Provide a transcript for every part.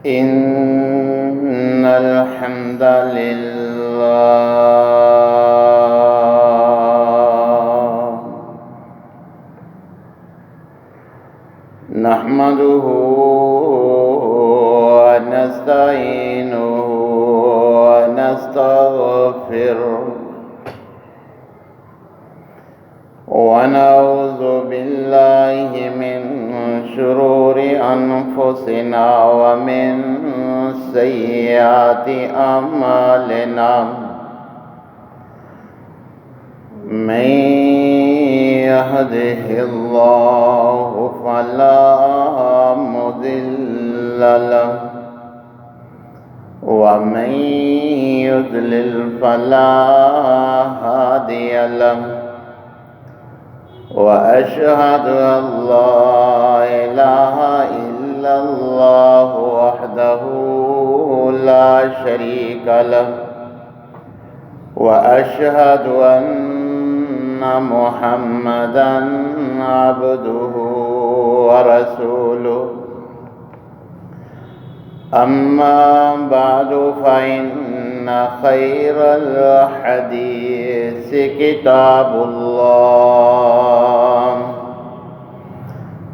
إن الحمد لله نحمده ونستعينه ونستغفره ونعوذ بالله من شرور أنفسنا ومن سيئات أعمالنا من يهده الله فلا مضل له ومن يضلل فلا هادي له وأشهد أن لا إله إلا الله وحده لا شريك له وأشهد أن محمدًا عبده ورسوله أما بعد فإن خير الحديث كتاب الله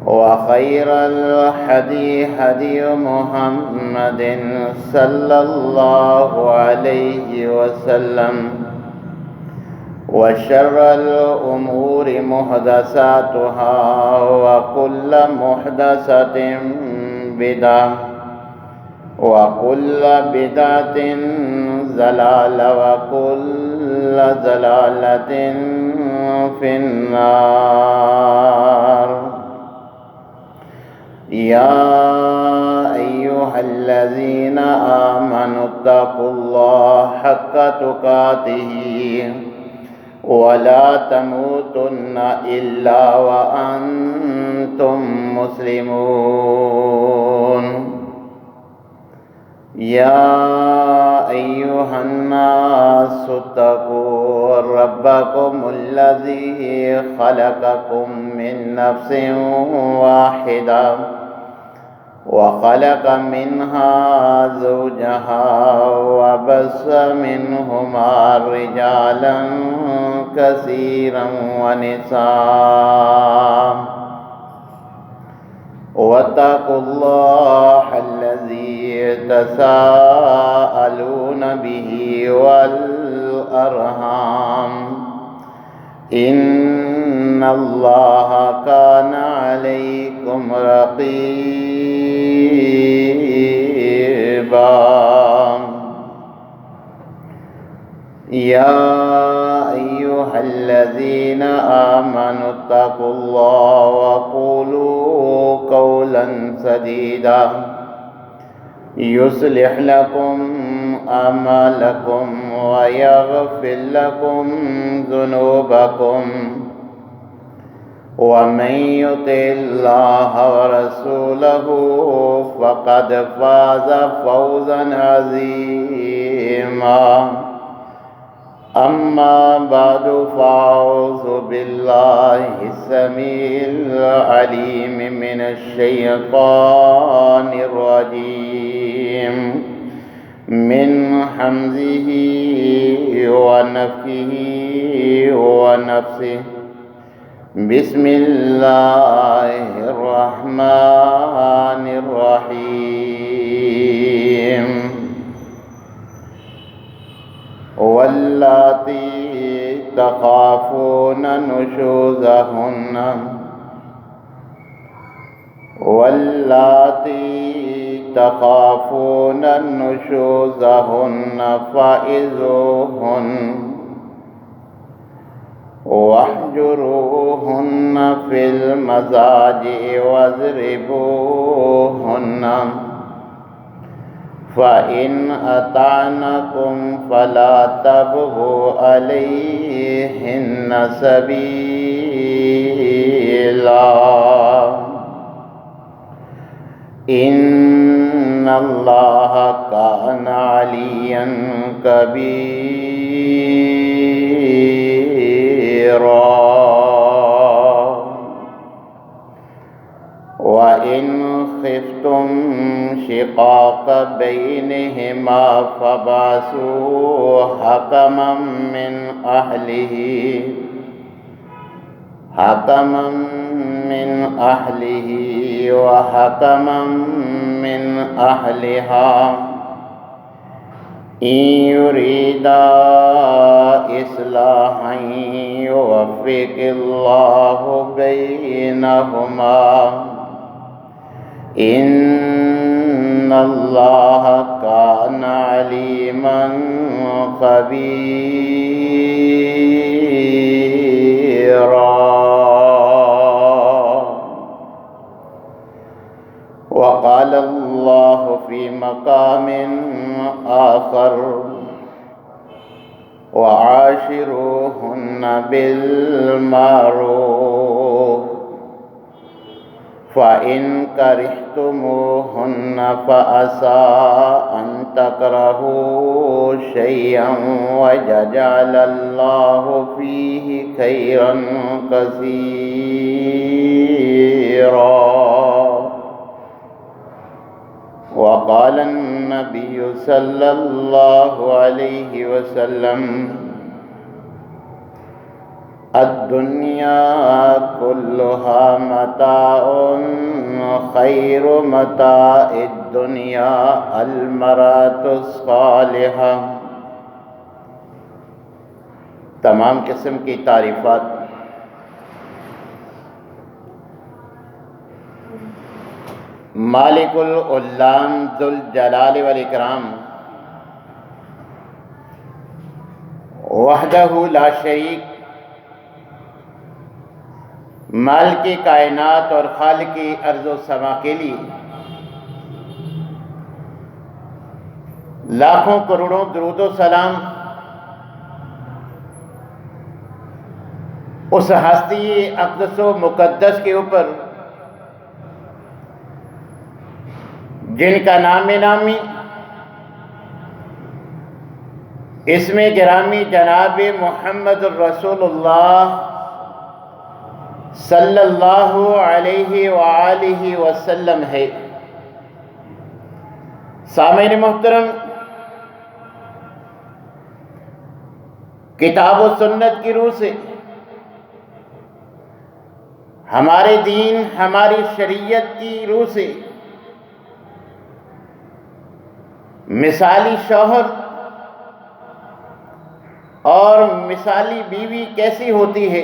وخير الهدي هدي محمد صلى الله عليه وسلم وشر الأمور محدثاتها وكل محدثة بدعة وكل بدعة ضلالة وكل ضلالة في النار. يا أيها الذين آمنوا اتقوا الله حق تقاته ولا تموتن إلا وأنتم مسلمون. يا أيها الناس اتقوا ربكم الذي خلقكم من نفس واحدة وخلق منها زوجها وبث منهما رجالا كثيرا ونساء واتقوا الله الذي تساءلون به والأرحام إن الله كان عليكم رقيبا. يا أيها الذين آمنوا اتقوا الله وقولوا قولا سديدا يصلح لكم أعمالكم ويغفر لكم ذنوبكم ومن يطع الله ورسوله فقد فاز فوزا عظيما. أما بعد فأعوذ بالله السميع العليم من الشيطان الرجيم من حمزه ونفخه ونفسه. بسم الله الرحمن الرحيم. واللاتي تخافون نشوزهن فإذوهن واهجروهن في المضاجع واضربوهن فإن أطعنكم فلا تبغوا عليهن سبيلا إن الله كان عليا كبيرا. وإن خفتم شقاق بینہما فبعثوا حکما من اہلہ وحکما من اہلہا ان یریدا اصلاحا یوفق اللہ بینہما ان اللہ کان علیما خبیرا۔ وقال اللہ فی مقام آخر وعاشروہن بالمعروف فَإِن كَرِهْتُمُوهُنَّ فَعَسَىٰ أَن تَكْرَهُوا شَيْئًا وَيَجْعَلَ اللَّهُ فِيهِ خَيْرًا كَثِيرًا۔ وقال النبي صلى الله عليه وسلم الدنيا كلها متاع خير متاع الدنيا المرأة الصالحة۔ تمام قسم کی تعریفات مالک العلام ذو الجلال والاکرام وحدہ لا شریک، مالک کائنات اور خالق ارض و سما کے لیے لاکھوں کروڑوں درود و سلام اس ہستی اقدس و مقدس کے اوپر جن کا نام نامی اسم گرامی جناب محمد الرسول اللہ صلی اللہ علیہ وآلہ وسلم ہے۔ سامعین محترم، کتاب و سنت کی روح سے ہمارے دین، ہماری شریعت کی روح سے مثالی شوہر اور مثالی بیوی کیسی ہوتی ہے،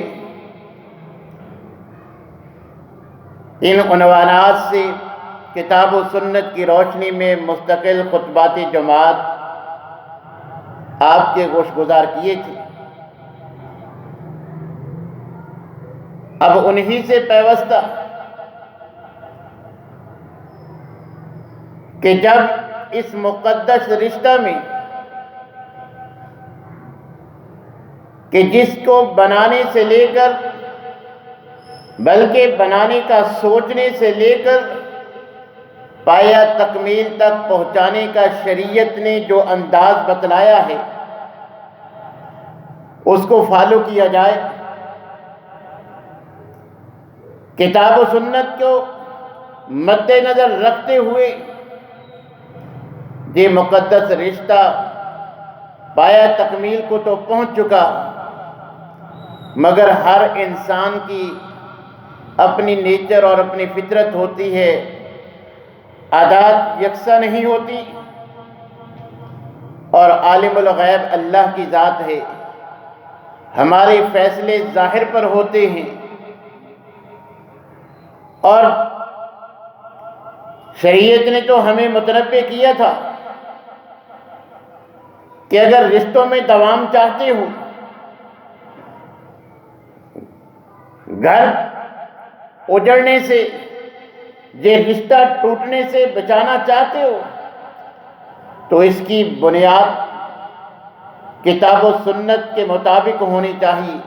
ان عنوانات سے کتاب و سنت کی روشنی میں مستقل خطباتی جماعت آپ کے گوش گزار کیے تھے۔ اب انہی سے پیوستہ کہ جب اس مقدس رشتہ میں کہ جس کو بنانے سے لے کر بلکہ بنانے کا سوچنے سے لے کر پایا تکمیل تک پہنچانے کا شریعت نے جو انداز بتلایا ہے اس کو فالو کیا جائے، کتاب و سنت کو مد نظر رکھتے ہوئے یہ مقدس رشتہ پایا تکمیل کو تو پہنچ چکا، مگر ہر انسان کی اپنی نیچر اور اپنی فطرت ہوتی ہے، عادات یکساں نہیں ہوتی، اور عالم الغیب اللہ کی ذات ہے، ہمارے فیصلے ظاہر پر ہوتے ہیں، اور شریعت نے تو ہمیں متنبہ کیا تھا کہ اگر رشتوں میں دوام چاہتے ہو، گھر اجڑنے سے، یہ رشتہ ٹوٹنے سے بچانا چاہتے ہو تو اس کی بنیاد کتاب و سنت کے مطابق ہونی چاہیے۔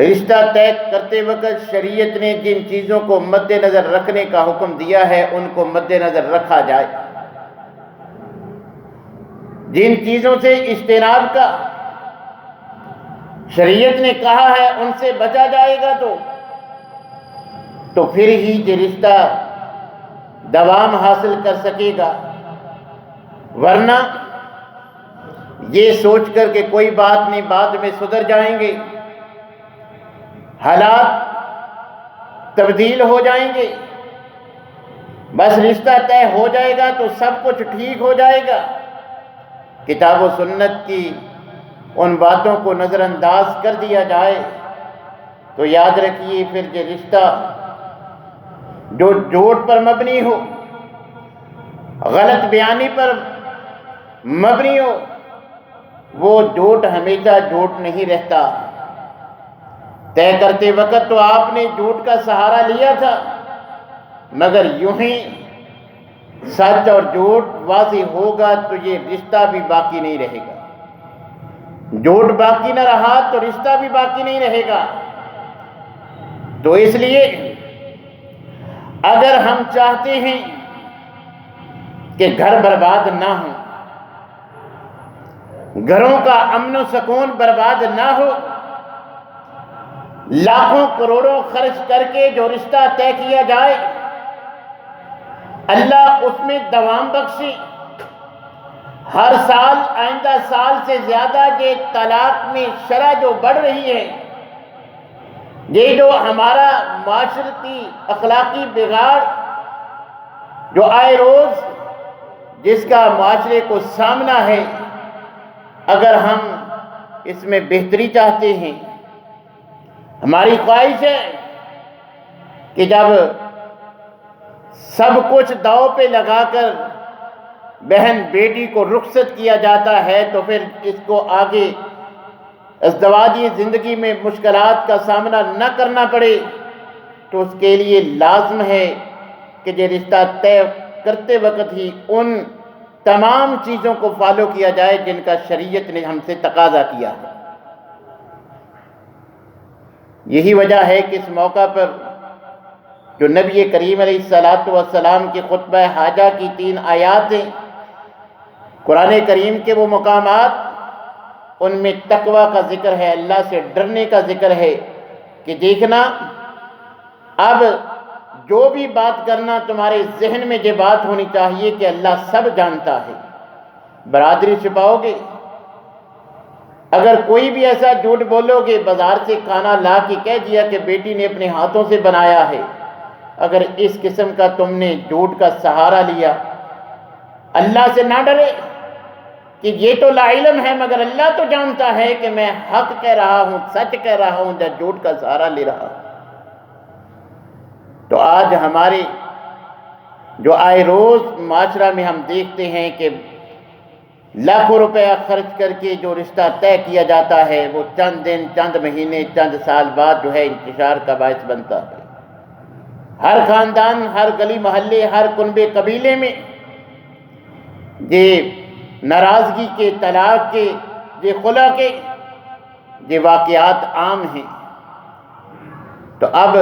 رشتہ طے کرتے وقت شریعت نے جن چیزوں کو مد نظر رکھنے کا حکم دیا ہے ان کو مد نظر رکھا جائے، جن چیزوں سے اجتناب کا شریعت نے کہا ہے ان سے بچا جائے گا تو پھر ہی یہ رشتہ دوام حاصل کر سکے گا، ورنہ یہ سوچ کر کہ کوئی بات نہیں بعد میں سدھر جائیں گے، حالات تبدیل ہو جائیں گے، بس رشتہ طے ہو جائے گا تو سب کچھ ٹھیک ہو جائے گا، کتاب و سنت کی ان باتوں کو نظر انداز کر دیا جائے تو یاد رکھیے پھر یہ رشتہ جو جھوٹ پر مبنی ہو، غلط بیانی پر مبنی ہو، وہ جھوٹ ہمیشہ جھوٹ نہیں رہتا۔ طے کرتے وقت تو آپ نے جھوٹ کا سہارا لیا تھا، مگر یوں ہی سچ اور جھوٹ واضح ہوگا تو یہ رشتہ بھی باقی نہیں رہے گا، جھوٹ باقی نہ رہا تو رشتہ بھی باقی نہیں رہے گا۔ تو اس لیے اگر ہم چاہتے ہیں کہ گھر برباد نہ ہو، گھروں کا امن و سکون برباد نہ ہو، لاکھوں کروڑوں خرچ کر کے جو رشتہ طے کیا جائے اللہ اس میں دوام بخشے، ہر سال آئندہ سال سے زیادہ یہ طلاق میں شرح جو بڑھ رہی ہے، یہ جو ہمارا معاشرتی اخلاقی بگاڑ جو آئے روز جس کا معاشرے کو سامنا ہے، اگر ہم اس میں بہتری چاہتے ہیں، ہماری خواہش ہے کہ جب سب کچھ داؤ پہ لگا کر بہن بیٹی کو رخصت کیا جاتا ہے تو پھر اس کو آگے ازدواجی زندگی میں مشکلات کا سامنا نہ کرنا پڑے، تو اس کے لیے لازم ہے کہ یہ رشتہ طے کرتے وقت ہی ان تمام چیزوں کو فالو کیا جائے جن کا شریعت نے ہم سے تقاضا کیا ہے۔ یہی وجہ ہے کہ اس موقع پر جو نبی کریم علیہ السلام کے خطبہ حاجہ کی 3 آیات ہیں، قرآن کریم کے وہ مقامات، ان میں تقوی کا ذکر ہے، اللہ سے ڈرنے کا ذکر ہے کہ دیکھنا اب جو بھی بات کرنا تمہارے ذہن میں یہ بات ہونی چاہیے کہ اللہ سب جانتا ہے۔ برادری چھپاؤ گے، اگر کوئی بھی ایسا جھوٹ بولو گے، بازار سے کھانا لا کے کہہ دیا کہ بیٹی نے اپنے ہاتھوں سے بنایا ہے، اگر اس قسم کا تم نے جھوٹ کا سہارا لیا، اللہ سے نہ ڈرے کہ یہ تو لا علم ہے مگر اللہ تو جانتا ہے کہ میں حق کہہ رہا ہوں، سچ کہہ رہا ہوں یا جھوٹ کا سہارا لے رہا ہوں۔ تو آج ہمارے جو آئے روز معاشرہ میں ہم دیکھتے ہیں کہ لاکھوں روپیہ خرچ کر کے جو رشتہ طے کیا جاتا ہے وہ چند دن، چند مہینے، چند سال بعد جو ہے انتشار کا باعث بنتا ہے۔ ہر خاندان، ہر گلی محلے، ہر کنبے قبیلے میں یہ ناراضگی کے، طلاق کے، یہ خلا کے یہ واقعات عام ہیں۔ تو اب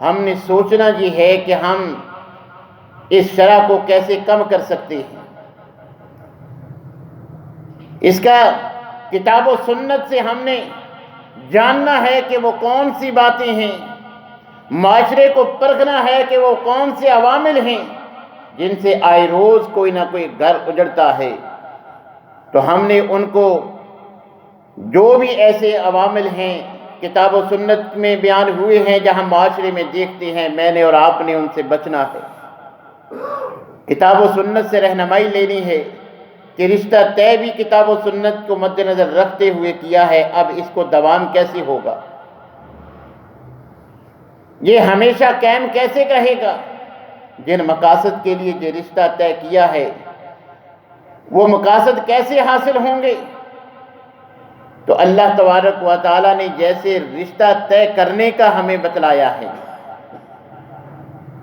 ہم نے سوچنا یہ ہے کہ ہم اس شرح کو کیسے کم کر سکتے ہیں۔ اس کا کتاب و سنت سے ہم نے جاننا ہے کہ وہ کون سی باتیں ہیں، معاشرے کو پرکھنا ہے کہ وہ کون سے عوامل ہیں جن سے آئے روز کوئی نہ کوئی گھر اجڑتا ہے۔ تو ہم نے ان کو جو بھی ایسے عوامل ہیں کتاب و سنت میں بیان ہوئے ہیں جہاں معاشرے میں دیکھتے ہیں، میں نے اور آپ نے ان سے بچنا ہے، کتاب و سنت سے رہنمائی لینی ہے کہ رشتہ طے بھی کتاب و سنت کو مد نظر رکھتے ہوئے کیا ہے، اب اس کو دوام کیسے ہوگا، یہ ہمیشہ قائم کیسے رہے گا، جن مقاصد کے لیے یہ رشتہ طے کیا ہے وہ مقاصد کیسے حاصل ہوں گے۔ تو اللہ تبارک و تعالیٰ نے جیسے رشتہ طے کرنے کا ہمیں بتلایا ہے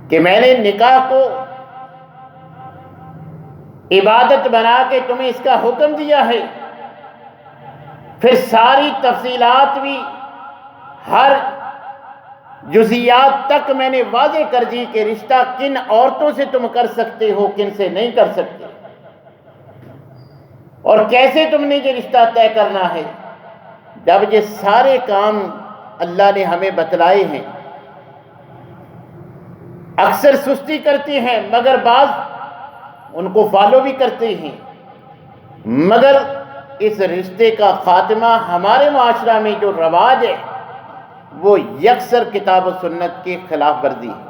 کہ میں نے نکاح کو عبادت بنا کے تمہیں اس کا حکم دیا ہے، پھر ساری تفصیلات بھی ہر جزیات تک میں نے واضح کر دی کہ رشتہ کن عورتوں سے تم کر سکتے ہو، کن سے نہیں کر سکتے، اور کیسے تم نے یہ رشتہ طے کرنا ہے۔ جب یہ سارے کام اللہ نے ہمیں بتلائے ہیں اکثر سستی کرتے ہیں، مگر بعض ان کو فالو بھی کرتے ہیں، مگر اس رشتے کا خاتمہ ہمارے معاشرہ میں جو رواج ہے وہ یکسر کتاب و سنت کی خلاف ورزی ہے۔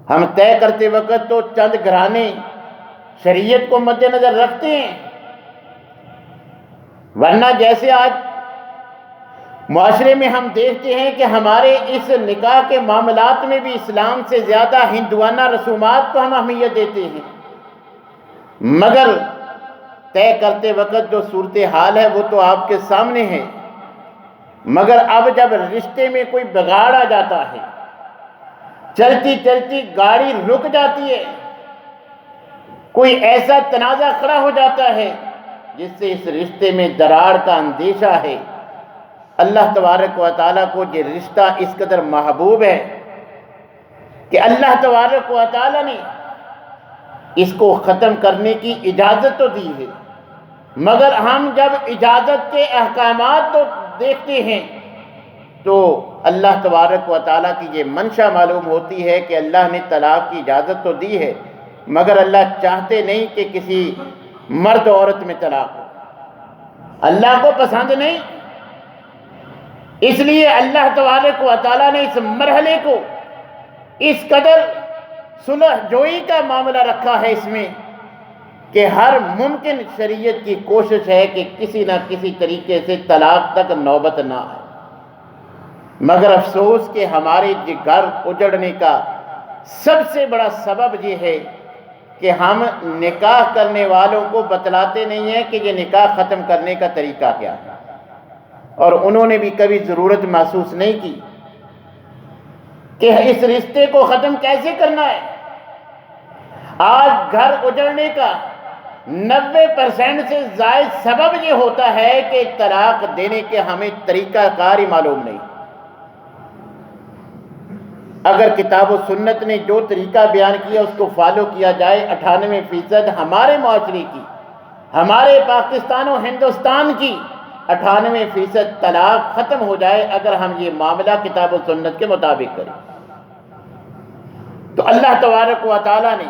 ہم طے کرتے وقت تو چند گھرانے شریعت کو مد نظر رکھتے ہیں، ورنہ جیسے آج معاشرے میں ہم دیکھتے ہیں کہ ہمارے اس نکاح کے معاملات میں بھی اسلام سے زیادہ ہندوانہ رسومات کو ہم اہمیت دیتے ہیں، مگر طے کرتے وقت جو صورتحال ہے وہ تو آپ کے سامنے ہے۔ مگر اب جب رشتے میں کوئی بگاڑ آ جاتا ہے، چلتی چلتی گاڑی رک جاتی ہے، کوئی ایسا تنازع کھڑا ہو جاتا ہے جس سے اس رشتے میں دراڑ کا اندیشہ ہے، اللہ تبارک و تعالیٰ کو یہ رشتہ اس قدر محبوب ہے کہ اللہ تبارک و تعالیٰ نے اس کو ختم کرنے کی اجازت تو دی ہے، مگر ہم جب اجازت کے احکامات تو دیکھتے ہیں تو اللہ تبارک و تعالیٰ کی یہ منشا معلوم ہوتی ہے کہ اللہ نے طلاق کی اجازت تو دی ہے، مگر اللہ چاہتے نہیں کہ کسی مرد عورت میں طلاق ہو، اللہ کو پسند نہیں، اس لیے اللہ تبارک و تعالیٰ نے اس مرحلے کو اس قدر صلح جوئی کا معاملہ رکھا ہے اس میں کہ ہر ممکن شریعت کی کوشش ہے کہ کسی نہ کسی طریقے سے طلاق تک نوبت نہ آئے، مگر افسوس کہ ہمارے گھر اجڑنے کا سب سے بڑا سبب یہ ہے کہ ہم نکاح کرنے والوں کو بتلاتے نہیں ہیں کہ یہ نکاح ختم کرنے کا طریقہ کیا ہے، اور انہوں نے بھی کبھی ضرورت محسوس نہیں کی کہ اس رشتے کو ختم کیسے کرنا ہے۔ آج گھر اجڑنے کا 90% سے زائد سبب یہ ہوتا ہے کہ طلاق دینے کے ہمیں طریقہ کار ہی معلوم نہیں۔ اگر کتاب و سنت نے جو طریقہ بیان کیا اس کو فالو کیا جائے، 98% ہمارے معاشرے کی، ہمارے پاکستان و ہندوستان کی 98% طلاق ختم ہو جائے اگر ہم یہ معاملہ کتاب و سنت کے مطابق کریں۔ تو اللہ تبارک و تعالیٰ نے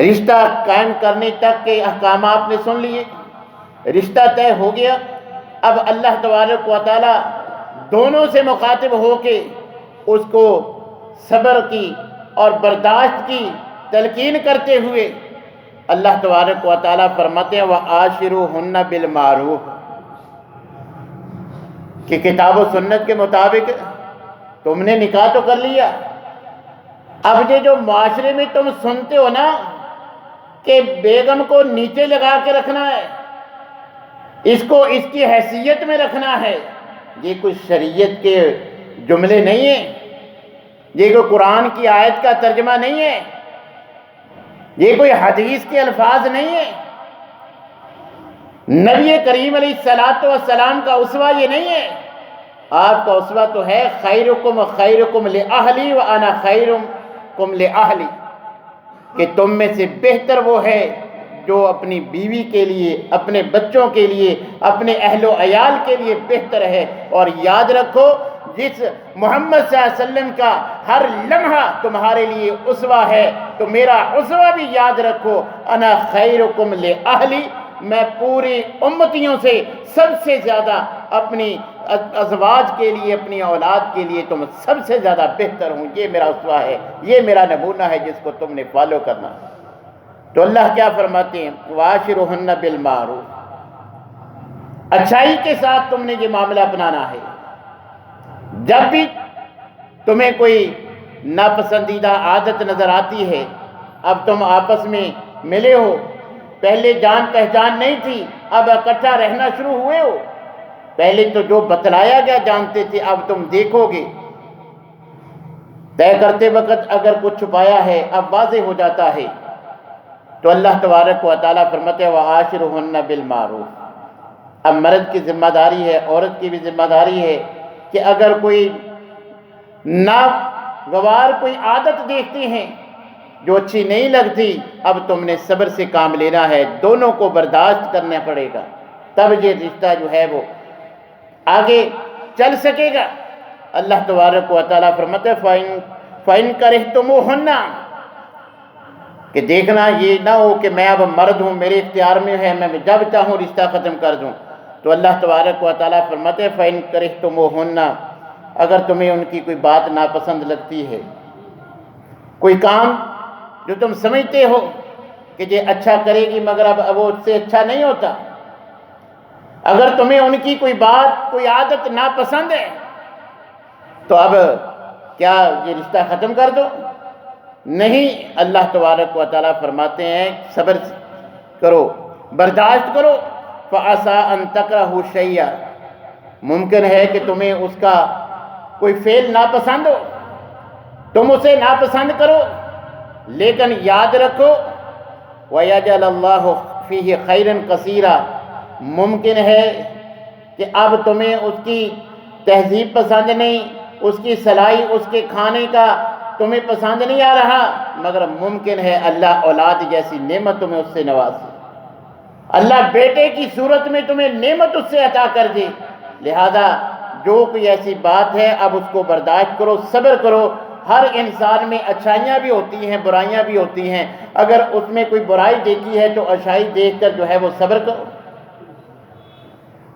رشتہ قائم کرنے تک کے احکامات نے سن لیے، رشتہ طے ہو گیا، اب اللہ تبارک و تعالیٰ دونوں سے مخاطب ہو کے اس کو صبر کی اور برداشت کی تلقین کرتے ہوئے اللہ تبارک و تعالیٰ فرماتے ہیں وَعَاشِرُوهُنَّ بِالْمَعْرُوفِ، کہ کتاب و سنت کے مطابق تم نے نکاح تو کر لیا، اب یہ جو معاشرے میں تم سنتے ہو نا کہ بیگم کو نیچے لگا کے رکھنا ہے، اس کو اس کی حیثیت میں رکھنا ہے، یہ کوئی شریعت کے جملے نہیں ہیں، یہ کوئی قرآن کی آیت کا ترجمہ نہیں ہے، یہ کوئی حدیث کے الفاظ نہیں ہیں، نبی کریم علیہ السلام کا اسوہ یہ نہیں ہے۔ آپ کا اسوہ تو ہے خیرکم خیرکم لأہلی وأنا خیرکم لأہلی، کہ تم میں سے بہتر وہ ہے جو اپنی بیوی کے لیے، اپنے بچوں کے لیے، اپنے اہل و عیال کے لیے بہتر ہے، اور یاد رکھو جس محمد صلی اللہ علیہ وسلم کا ہر لمحہ تمہارے لیے اسوہ ہے تو میرا اسوہ بھی یاد رکھو، انا خیرکم لأہلی، میں پوری امتیوں سے سب سے زیادہ اپنی ازواج کے لیے، اپنی اولاد کے لیے تم سب سے زیادہ بہتر ہوں، یہ میرا اسوہ ہے، یہ میرا نمونہ ہے جس کو تم نے فالو کرنا۔ تو اللہ کیا فرماتے ہیں وَعَاشِرُوهُنَّ بِالْمَعْرُوفِ، اچھائی کے ساتھ تم نے یہ معاملہ اپنانا ہے۔ جب بھی تمہیں کوئی ناپسندیدہ عادت نظر آتی ہے، اب تم آپس میں ملے ہو، پہلے جان پہچان نہیں تھی، اب اکٹھا رہنا شروع ہوئے ہو، پہلے تو جو بتلایا گیا جانتے تھے، اب تم دیکھو گے، طے کرتے وقت اگر کچھ چھپایا ہے اب واضح ہو جاتا ہے، تو اللہ تبارک و تعالیٰ فرماتے ہیں وَعَاشِرُوهُنَّ بِالْمَعْرُوفِ۔ اب مرد کی ذمہ داری ہے، عورت کی بھی ذمہ داری ہے کہ اگر کوئی ناگوار کوئی عادت دیکھتے ہیں جو اچھی نہیں لگتی، اب تم نے صبر سے کام لینا ہے، دونوں کو برداشت کرنا پڑے گا، تب یہ رشتہ جو ہے وہ آگے چل سکے گا۔ اللہ تبارک و تعالیٰ فرماتے ہیں فَإِن كَرِهْتُمُوهُنَّ، کہ دیکھنا یہ نہ ہو کہ میں اب مرد ہوں، میرے اختیار میں ہے، میں جب چاہوں رشتہ ختم کر دوں. تو اللہ تبارک و تعالیٰ فرماتے ہیں فَإِن كَرِهْتُمُوهُنَّ، اگر تمہیں ان کی کوئی بات ناپسند لگتی ہے، کوئی کام جو تم سمجھتے ہو کہ یہ اچھا کرے گی مگر اب وہ اس سے اچھا نہیں ہوتا، اگر تمہیں ان کی کوئی بات، کوئی عادت ناپسند ہے تو اب کیا یہ رشتہ ختم کر دو؟ نہیں، اللہ تبارک و تعالیٰ فرماتے ہیں صبر کرو، برداشت کرو. فَعَسَىٰ أَن تَكْرَهُوا شَيْئًا، ممکن ہے کہ تمہیں اس کا کوئی فعل ناپسند ہو، تم اسے ناپسند کرو، لیکن یاد رکھو وَيَجْعَلَ اللَّهُ فِيهِ خَيْرًا كَثِيرًا، ممکن ہے کہ اب تمہیں اس کی تہذیب پسند نہیں، اس کی صلاحی، اس کے کھانے کا تمہیں پسند نہیں آ رہا، مگر ممکن ہے اللہ اولاد جیسی نعمت تمہیں اس سے نوازے، اللہ بیٹے کی صورت میں تمہیں نعمت اس سے عطا کر دے. لہذا جو کوئی ایسی بات ہے اب اس کو برداشت کرو، صبر کرو. ہر انسان میں اچھائیاں بھی ہوتی ہیں، برائیاں بھی ہوتی ہیں، اگر اس میں کوئی برائی دیکھی ہے تو اچھائی دیکھ کر جو ہے وہ صبر کرو.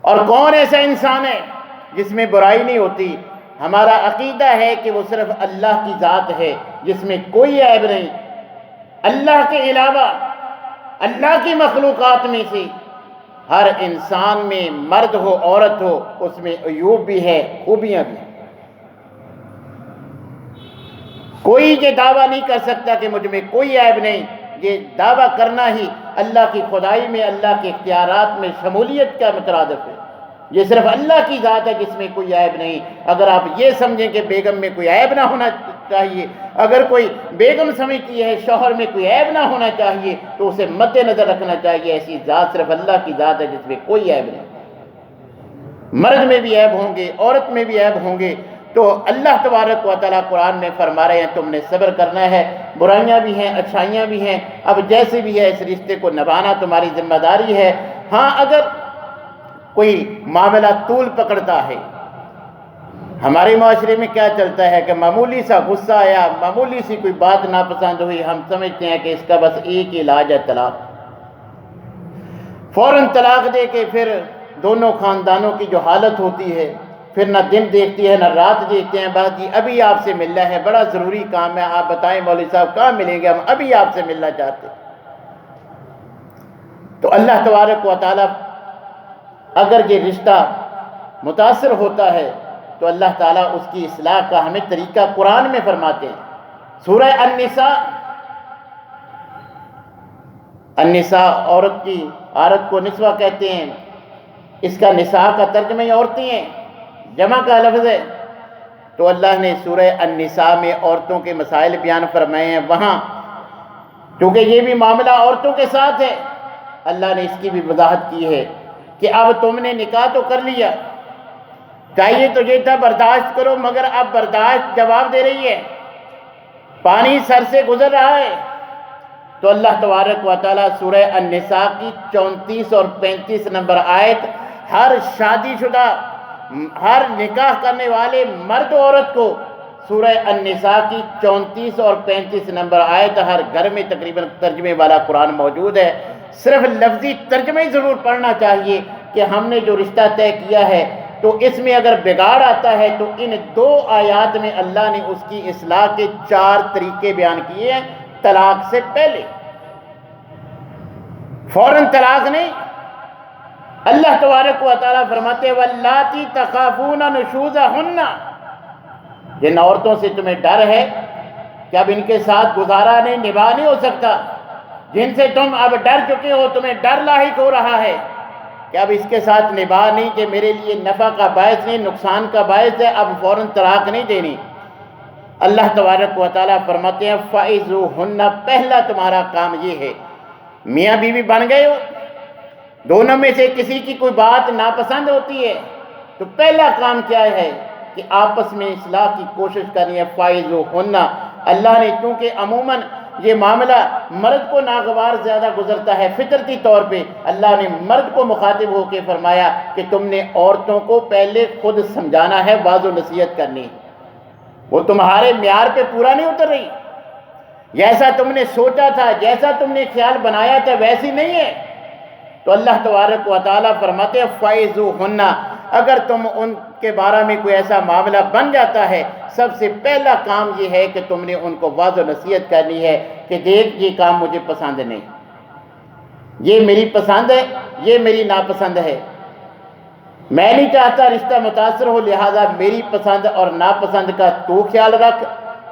اور کون ایسا انسان ہے جس میں برائی نہیں ہوتی؟ ہمارا عقیدہ ہے کہ وہ صرف اللہ کی ذات ہے جس میں کوئی عیب نہیں. اللہ کے علاوہ اللہ کی مخلوقات میں سے ہر انسان میں، مرد ہو عورت ہو، اس میں عیوب بھی ہے، خوبیاں بھی ہیں. کوئی یہ دعویٰ نہیں کر سکتا کہ مجھ میں کوئی عیب نہیں. یہ دعویٰ کرنا ہی اللہ کی خدائی میں، اللہ کے اختیارات میں شمولیت کا مترادف ہے. یہ صرف اللہ کی ذات ہے جس میں کوئی عیب نہیں. اگر آپ یہ سمجھیں کہ بیگم میں کوئی عیب نہ ہونا چاہیے، اگر کوئی بیگم سمجھتی ہے شوہر میں کوئی عیب نہ ہونا چاہیے، تو اسے مد نظر رکھنا چاہیے ایسی ذات صرف اللہ کی ذات ہے جس میں کوئی عیب نہیں. مرد میں بھی عیب ہوں گے، عورت میں بھی عیب ہوں گے. تو اللہ تبارک و تعالیٰ قرآن میں فرما رہے ہیں تم نے صبر کرنا ہے، برائیاں بھی ہیں، اچھائیاں بھی ہیں. اب جیسے بھی ہے اس رشتے کو نبھانا تمہاری ذمہ داری ہے. ہاں، اگر کوئی معاملہ طول پکڑتا ہے، ہمارے معاشرے میں کیا چلتا ہے کہ معمولی سا غصہ آیا، معمولی سی کوئی بات ناپسند ہوئی، ہم سمجھتے ہیں کہ اس کا بس ایک ہی علاج ہے طلاق. فوراً طلاق دے کے پھر دونوں خاندانوں کی جو حالت ہوتی ہے، پھر نہ دن دیکھتی ہے نہ رات دیکھتے ہیں. بات جی ابھی آپ سے ملنا ہے، بڑا ضروری کام ہے، آپ بتائیں مولوی صاحب کہاں ملیں گے، ہم ابھی آپ سے ملنا چاہتے ہیں. تو اللہ تبارک و تعالیٰ اگر یہ رشتہ متاثر ہوتا ہے تو اللہ تعالیٰ اس کی اصلاح کا ہمیں طریقہ قرآن میں فرماتے ہیں. سورہ النساء عورت کو نسوہ کہتے ہیں. اس کا نساء کا ترجمہ ہی عورتیں ہیں، جمع کا لفظ ہے. تو اللہ نے سورہ النساء میں عورتوں کے مسائل بیان فرمائے ہیں. وہاں کیونکہ یہ بھی معاملہ عورتوں کے ساتھ ہے، اللہ نے اس کی بھی وضاحت کی ہے کہ اب تم نے نکاح تو کر لیا، چاہیے تو یہ تھا برداشت کرو، مگر اب برداشت جواب دے رہی ہے، پانی سر سے گزر رہا ہے. تو اللہ تبارک و تعالیٰ سورہ النساء کی 34 اور 35 نمبر آیت ہر شادی شدہ، ہر نکاح کرنے والے مرد و عورت کو سورہ النساء کی 34 اور 35 نمبر آیت ہر گھر میں تقریباً ترجمے والا قرآن موجود ہے. صرف لفظی ترجمے ہی ضرور پڑھنا چاہیے کہ ہم نے جو رشتہ طے کیا ہے تو اس میں اگر بگاڑ آتا ہے تو ان 2 آیات میں اللہ نے اس کی اصلاح کے 4 طریقے بیان کیے ہیں. طلاق سے پہلے فوراً طلاق نہیں. اللہ تبارک و تعالیٰ فرماتے ہیں واللاتی تخافون نشوزہن، جن عورتوں سے تمہیں ڈر ہے کہ اب ان کے ساتھ گزارا نہیں، نباہ نہیں ہو سکتا، جن سے تم اب ڈر چکے ہو، تمہیں ڈر لاحق ہو رہا ہے کہ اب اس کے ساتھ نباہ نہیں، کہ میرے لیے نفع کا باعث نہیں، نقصان کا باعث ہے، اب فوراً طلاق نہیں دینی. اللہ تبارک و تعالیٰ فرماتے ہیں فَعِذُوهُنَّ، پہلا تمہارا کام یہ ہے، میاں بیوی بن گئے ہو، دونوں میں سے کسی کی کوئی بات ناپسند ہوتی ہے تو پہلا کام کیا ہے کہ آپس میں اصلاح کی کوشش کرنی ہے. فَعِذُوهُنَّ، اللہ نے چونکہ عموماً یہ معاملہ مرد کو ناگوار زیادہ گزرتا ہے فطرتی طور پہ۔ اللہ نے مرد کو مخاطب ہو کے فرمایا کہ تم نے عورتوں کو پہلے خود سمجھانا ہے، واعظ و نصیحت کرنی ہے۔ وہ تمہارے معیار پہ پورا نہیں اتر رہی، جیسا تم نے سوچا تھا، جیسا تم نے خیال بنایا تھا ویسی نہیں ہے۔ تو اللہ تبارک و تعالیٰ فرماتے ہیں فَائِذُوهُنَّ، اگر تم ان کے بارے میں کوئی ایسا معاملہ بن جاتا ہے، سب سے پہلا کام یہ ہے کہ تم نے ان کو واضح نصیحت کرنی ہے کہ دیکھ یہ کام مجھے پسند نہیں، یہ میری پسند ہے، یہ میری ناپسند ہے، میں نہیں چاہتا رشتہ متاثر ہو، لہٰذا میری پسند اور ناپسند کا تو خیال رکھ،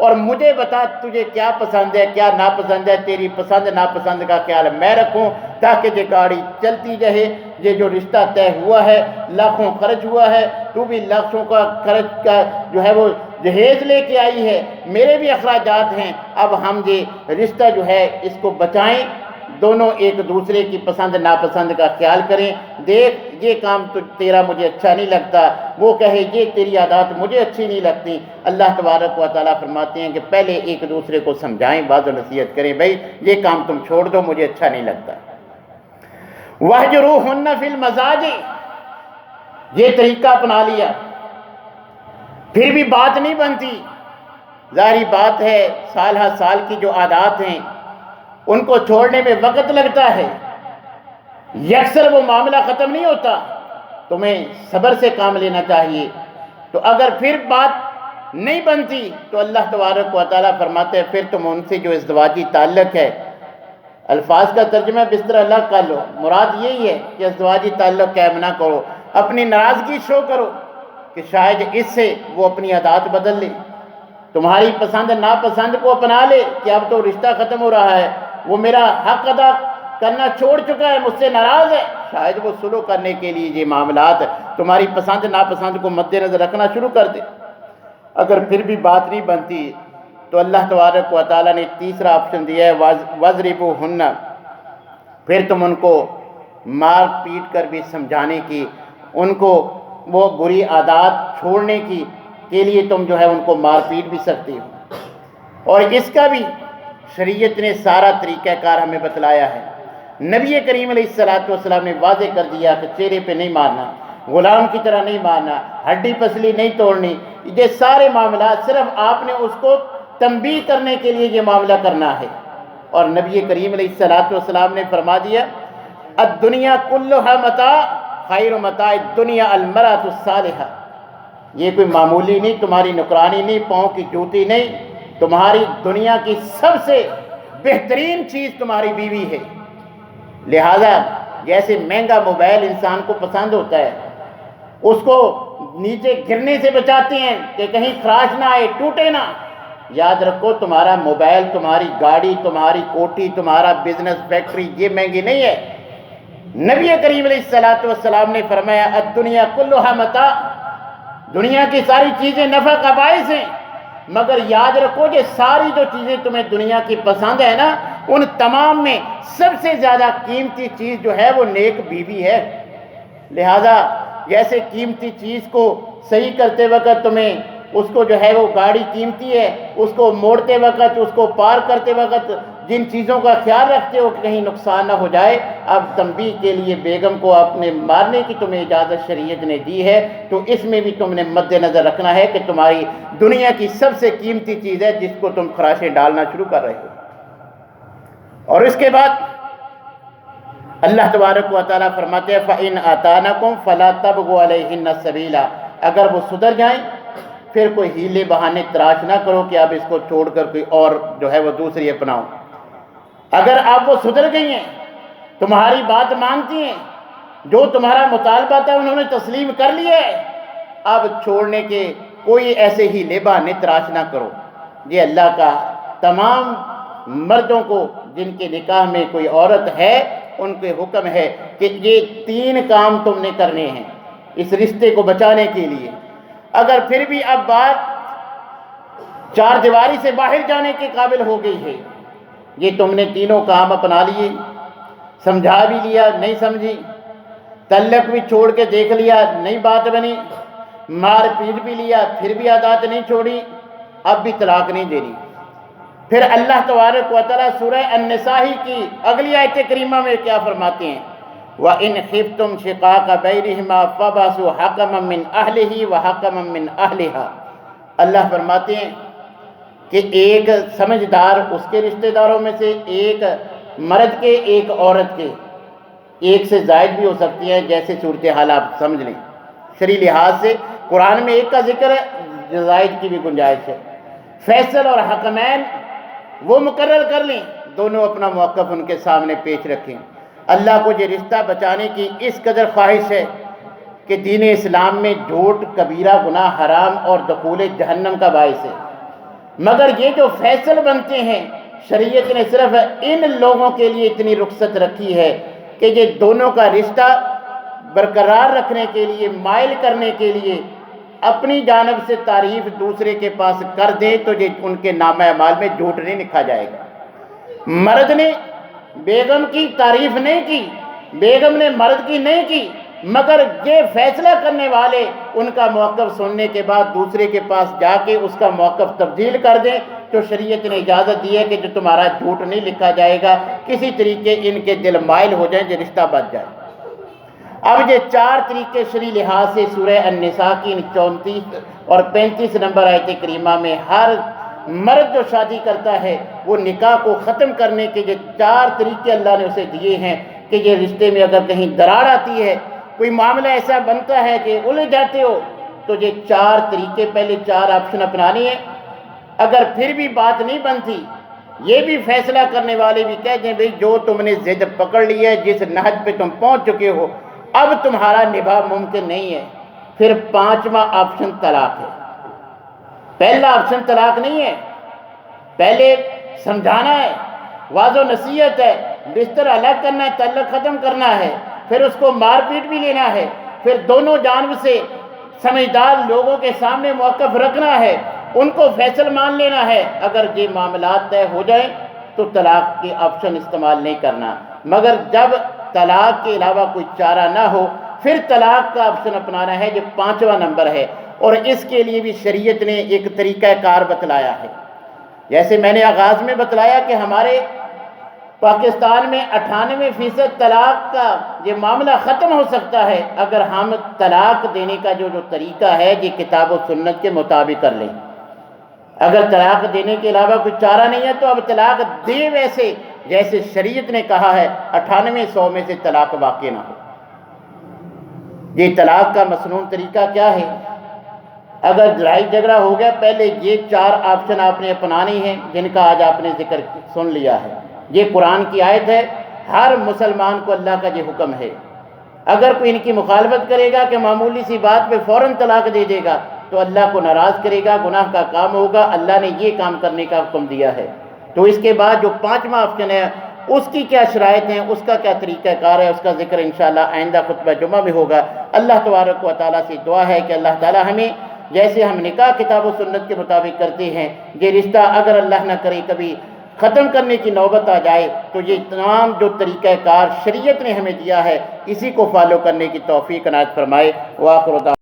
اور مجھے بتا تجھے کیا پسند ہے کیا ناپسند ہے، تیری پسند ناپسند کا خیال میں رکھوں تاکہ یہ گاڑی چلتی رہے۔ یہ جو رشتہ طے ہوا ہے، لاکھوں خرچ ہوا ہے، تو بھی لاکھوں کا خرچ کا جو ہے وہ جہیز لے کے آئی ہے، میرے بھی اخراجات ہیں، اب ہم یہ رشتہ جو ہے اس کو بچائیں، دونوں ایک دوسرے کی پسند ناپسند کا خیال کریں۔ دیکھ یہ کام تو تیرا مجھے اچھا نہیں لگتا، وہ کہے یہ تیری عادات مجھے اچھی نہیں لگتی۔ اللہ تبارک و تعالیٰ فرماتے ہیں کہ پہلے ایک دوسرے کو سمجھائیں، واضح نصیحت کریں، بھائی یہ کام تم چھوڑ دو، مجھے اچھا نہیں لگتا۔ وَاهْجُرُوهُنَّ فِي الْمَضَاجِعِ، یہ طریقہ اپنا لیا، پھر بھی بات نہیں بنتی، ظاہری بات ہے سال ہر سال کی جو عادات ہیں ان کو چھوڑنے میں وقت لگتا ہے، یکسر وہ معاملہ ختم نہیں ہوتا، تمہیں صبر سے کام لینا چاہیے۔ تو اگر پھر بات نہیں بنتی تو اللہ تبارک و تعالیٰ فرماتے ہیں پھر تم ان سے جو ازدواجی تعلق ہے، الفاظ کا ترجمہ بستر الگ کر لو، مراد یہی ہے کہ ازدواجی تعلق قائم نہ کرو، اپنی ناراضگی شو کرو کہ شاید اس سے وہ اپنی عادات بدل لے، تمہاری پسند ناپسند کو اپنا لے کہ اب تو رشتہ ختم ہو رہا ہے، وہ میرا حق ادا کرنا چھوڑ چکا ہے، مجھ سے ناراض ہے، شاید وہ سلو کرنے کے لیے یہ معاملات تمہاری پسند ناپسند کو مد نظر رکھنا شروع کر دے۔ اگر پھر بھی بات نہیں بنتی تو اللہ تبارک و تعالیٰ نے تیسرا آپشن دیا ہے وَاضْرِبُوهُنَّ، پھر تم ان کو مار پیٹ کر بھی سمجھانے کی، ان کو وہ بری عادات چھوڑنے کی کے لیے تم جو ہے ان کو مار پیٹ بھی سکتی ہو، اور اس کا بھی شریعت نے سارا طریقہ کار ہمیں بتلایا ہے۔ نبی کریم علیہ السلام نے واضح کر دیا کہ چہرے پہ نہیں مارنا، غلام کی طرح نہیں مارنا، ہڈی پسلی نہیں توڑنی، یہ سارے معاملات صرف آپ نے اس کو تنبیہ کرنے کے لیے یہ معاملہ کرنا ہے۔ اور نبی کریم علیہ السلام نے فرما دیا الدنیا کلھا متاع خیر متاع الدنیا المرأۃ الصالحہ، یہ کوئی معمولی نہیں، تمہاری نکرانی نہیں، پاؤں کی جوتی نہیں، تمہاری دنیا کی سب سے بہترین چیز تمہاری بیوی ہے۔ لہذا جیسے مہنگا موبائل انسان کو پسند ہوتا ہے، اس کو نیچے گرنے سے بچاتے ہیں کہ کہیں خراش نہ آئے، ٹوٹے نہ، یاد رکھو تمہارا موبائل، تمہاری گاڑی، تمہاری کوٹھی، تمہارا بزنس، فیکٹری یہ مہنگی نہیں ہے۔ نبی کریم علیہ السلام نے فرمایا الدنیا کلھا متاع، دنیا کی ساری چیزیں نفع کا باعث ہیں، مگر یاد رکھو یہ ساری جو چیزیں تمہیں دنیا کی پسند ہے نا، ان تمام میں سب سے زیادہ قیمتی چیز جو ہے وہ نیک بیوی ہے۔ لہذا جیسے قیمتی چیز کو صحیح کرتے وقت تمہیں اس کو جو ہے وہ گاڑی قیمتی ہے، اس کو موڑتے وقت، اس کو پار کرتے وقت جن چیزوں کا خیال رکھتے ہو کہ کہیں نقصان نہ ہو جائے، اب تنبیہ کے لیے بیگم کو اپنے مارنے کی تمہیں اجازت شریعت نے دی ہے، تو اس میں بھی تم نے مد نظر رکھنا ہے کہ تمہاری دنیا کی سب سے قیمتی چیز ہے جس کو تم خراشیں ڈالنا شروع کر رہے ہو۔ اور اس کے بعد اللہ تبارک و تعالیٰ فرماتے ہیں فَإِنْ آتَانَكُمْ فَلَا تَبْغُوا عَلَيْهِنَّ السَّبِيلَ، اگر وہ سدھر جائیں پھر کوئی ہیلے بہانے تراش نہ کرو کہ اب اس کو چھوڑ کر کوئی اور جو ہے وہ دوسری اپناؤ۔ اگر آپ وہ سدھر گئی ہیں، تمہاری بات مانتی ہیں، جو تمہارا مطالبہ تھا انہوں نے تسلیم کر لیا ہے، اب چھوڑنے کے کوئی ایسے ہیلے بہانے تراش نہ کرو۔ یہ اللہ کا تمام مردوں کو جن کے نکاح میں کوئی عورت ہے ان کے حکم ہے کہ یہ 3 کام تم نے کرنے ہیں اس رشتے کو بچانے کے لیے۔ اگر پھر بھی اب بات 4 دیواری سے باہر جانے کے قابل ہو گئی ہے، یہ تم نے تینوں کام اپنا لیے، سمجھا بھی لیا نہیں سمجھی، تعلق بھی چھوڑ کے دیکھ لیا نہیں بات بنی، مار پیٹ بھی لیا پھر بھی عادات نہیں چھوڑی، اب بھی طلاق نہیں دینی، پھر اللہ تبارک و تعالیٰ سورہ النساء کی اگلی آیت کریمہ میں کیا فرماتے ہیں؟ وَإِنْ خِفْتُمْ شِقَاقَ بَيْنِهِمَا فَبَعْثُوا حَكَمًا مِّنْ أَهْلِهِ وَحَكَمًا مِّنْ أَهْلِهَا۔ اللہ فرماتے ہیں کہ ایک سمجھدار اس کے رشتہ داروں میں سے، ایک مرد کے ایک عورت کے، ایک سے زائد بھی ہو سکتی ہیں، جیسے صورتحال آپ سمجھ لیں۔ شرعی لحاظ سے قرآن میں ایک کا ذکر ہے، زائد کی بھی گنجائش ہے۔ فیصل اور حکمین وہ مقرر کر لیں، دونوں اپنا موقف ان کے سامنے پیش رکھیں۔ اللہ کو یہ رشتہ بچانے کی اس قدر خواہش ہے کہ دین اسلام میں جھوٹ کبیرہ گناہ حرام اور دخول جہنم کا باعث ہے، مگر یہ جو فیصل بنتے ہیں شریعت نے صرف ان لوگوں کے لیے اتنی رخصت رکھی ہے کہ یہ دونوں کا رشتہ برقرار رکھنے کے لیے، مائل کرنے کے لیے اپنی جانب سے تعریف دوسرے کے پاس کر دیں تو یہ ان کے نامہ اعمال میں جھوٹ نہیں لکھا جائے گا۔ مرد نے بیگم کی تعریف نہیں کی، بیگم نے مرد کی نہیں کی، مگر یہ فیصلہ کرنے والے ان کا موقف سننے کے بعد دوسرے کے پاس جا کے اس کا موقف تبدیل کر دیں تو شریعت نے اجازت دی ہے کہ جو تمہارا جھوٹ نہیں لکھا جائے گا، کسی طریقے ان کے دل مائل ہو جائیں، یہ رشتہ بچ جائے۔ اب یہ چار طریقے شرعی لحاظ سے سورہ النساء کی 34 اور 35 نمبر آیت کریمہ میں ہر مرد جو شادی کرتا ہے وہ نکاح کو ختم کرنے کے یہ چار طریقے اللہ نے اسے دیے ہیں کہ یہ رشتے میں اگر کہیں دراڑ آتی ہے، کوئی معاملہ ایسا بنتا ہے کہ الجھ جاتے ہو، تو یہ چار طریقے، پہلے چار آپشن اپنانی ہے۔ اگر پھر بھی بات نہیں بنتی، یہ بھی فیصلہ کرنے والے بھی کہہ دیں بھئی جو تم نے ضد پکڑ لی ہے، جس نہج پہ تم پہنچ چکے ہو، اب تمہارا نبھا ممکن نہیں ہے، پھر پانچواں آپشن طلاق ہے۔ پہلا آپشن طلاق نہیں ہے، پہلے سمجھانا ہے، واضح و نصیحت ہے، بستر الگ کرنا ہے، تعلق ختم کرنا ہے، پھر اس کو مار پیٹ بھی لینا ہے، پھر دونوں جانب سے سمجھدار لوگوں کے سامنے موقف رکھنا ہے، ان کو فیصل مان لینا ہے۔ اگر یہ معاملات طے ہو جائیں تو طلاق کے آپشن استعمال نہیں کرنا، مگر جب طلاق کے علاوہ کوئی چارہ نہ ہو پھر طلاق کا آپشن اپنانا ہے۔ یہ پانچواں نمبر ہے، اور اس کے لیے بھی شریعت نے ایک طریقہ کار بتلایا ہے۔ جیسے میں نے آغاز میں بتلایا کہ ہمارے پاکستان میں 98% طلاق کا یہ معاملہ ختم ہو سکتا ہے اگر ہم طلاق دینے کا جو طریقہ ہے یہ کتاب و سنت کے مطابق کر لیں۔ اگر طلاق دینے کے علاوہ کوئی چارہ نہیں ہے تو اب طلاق دے ویسے جیسے شریعت نے کہا ہے، 98 میں سے طلاق واقع نہ ہو۔ یہ طلاق کا مسنون طریقہ کیا ہے؟ اگر لڑائی جھگڑا ہو گیا، پہلے یہ چار آپشن آپ نے اپنانی ہیں جن کا آج آپ نے ذکر سن لیا ہے۔ یہ قرآن کی آیت ہے، ہر مسلمان کو اللہ کا یہ حکم ہے۔ اگر کوئی ان کی مخالفت کرے گا کہ معمولی سی بات پہ فوراً طلاق دے دے گا تو اللہ کو ناراض کرے گا، گناہ کا کام ہوگا، اللہ نے یہ کام کرنے کا حکم دیا ہے۔ تو اس کے بعد جو پانچواں آپشن ہے اس کی کیا شرائط ہیں، اس کا کیا طریقہ کار ہے، اس کا ذکر انشاءاللہ آئندہ خطبہ جمعہ میں ہوگا۔ اللہ تبارک و تعالیٰ سے دعا ہے کہ اللہ تعالیٰ ہمیں جیسے ہم نکاح کتاب و سنت کے مطابق کرتے ہیں، یہ رشتہ اگر اللہ نہ کرے کبھی ختم کرنے کی نوبت آ جائے تو یہ تمام جو طریقہ کار شریعت نے ہمیں دیا ہے اسی کو فالو کرنے کی توفیق عنایت فرمائے۔ وآخر دعوانا